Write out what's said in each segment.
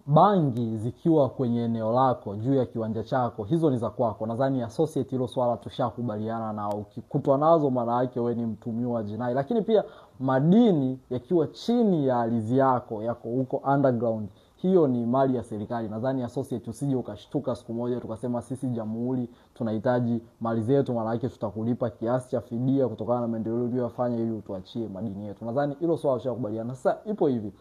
bangi zikiwa kwenye eneo lako juu ya kiwanja chako, hizo ni za kwako. Nadhani associate hilo swala tushakubaliana, na ukikutwa nazo maana yake wewe ni mtuhumiwa wa jinai. Lakini pia madini yakiwa chini ya ardhi yako huko underground, hiyo ni mali ya serikali. Nadhani associate usije ukashtuka siku moja tukasema sisi jamhuri tunahitaji mali zetu, maana yake tutakulipa kiasi cha fidia kutokana na maendeleo uliyofanya ili utuachie madini yetu. Nadhani hilo swala tushakubaliana. Sasa ipo hivi,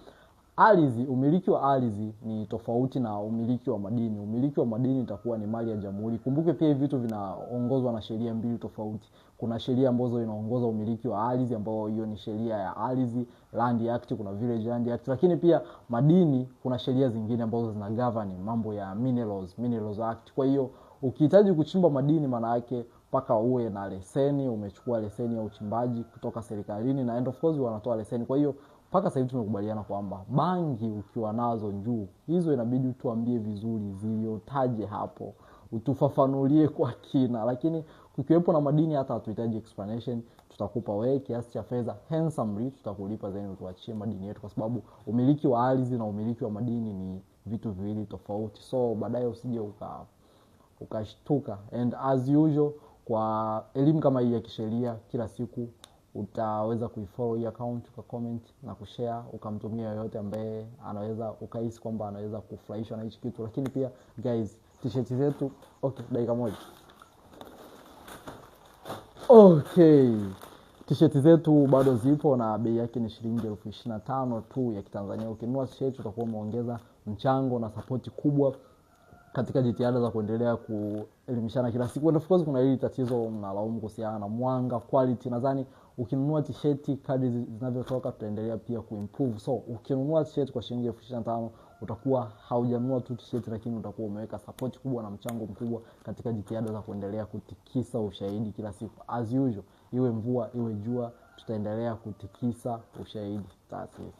ardhi, umiliki wa ardhi ni tofauti na umiliki wa madini. Umiliki wa madini itakuwa ni mali ya jamhuri. Kumbuke pia hivi vitu vinaongozwa na sheria mbili tofauti. Kuna sheria ambazo inaongoza umiliki wa ardhi, ambao hiyo ni sheria ya ardhi, Land Act, kuna Village Land Act. Lakini pia madini kuna sheria zingine ambazo zina govern mambo ya Minerals Act. Kwa hiyo ukihitaji kuchimba madini, maana yake paka uwe na leseni, umechukua leseni ya uchimbaji kutoka serikalini, na of course wanatoa leseni. Kwa hiyo mpaka sasa hivi tumekubaliana kwamba bangi ukiwa nazo juu, hizo inabidi utuambie vizuri ziliotaje hapo, utufafanulie kwa kina. Lakini kukiwepo na madini hata hatuhitaji explanation, tutakupa wewe kiasi cha fedha handsomely, tutakulipa zeni utuachie madini yetu, kwa sababu umiliki wa ardhi na umiliki wa madini ni vitu viwili tofauti. So baadaye usije ukashtuka. And as usual, kwa elimu kama hii ya kisheria kila siku, utaweza kuifollow hii account, ukacomment na kushare, ukamtumia yoyote ambaye anaweza ukahisi kwamba anaweza kufurahishwa na hichi kitu. Lakini pia guys, t-shirt zetu, dakika moja. T-shirt zetu bado zipo na bei yake ni shilingi 25,000 tu ya Kitanzania. Ukinunua t-shirt utakuwa umeongeza mchango na support kubwa katika jitihada za kuendelea kuelimishana kila siku. And of course kuna hili tatizo mnalaumu kuhusiana na mwanga, quality. Nadhani ukinunua t-shirt kadri zinavyotoka tutaendelea pia kuimprove. So ukinunua t-shirt kwa shilingi 25,000 utakuwa haujanunua tu t-shirt, lakini utakuwa umeweka support kubwa na mchango mkubwa katika jitihada za kuendelea kutikisa ushahidi kila siku. As usual, iwe mvua iwe jua, tutaendelea kutikisa ushahidi. That's it.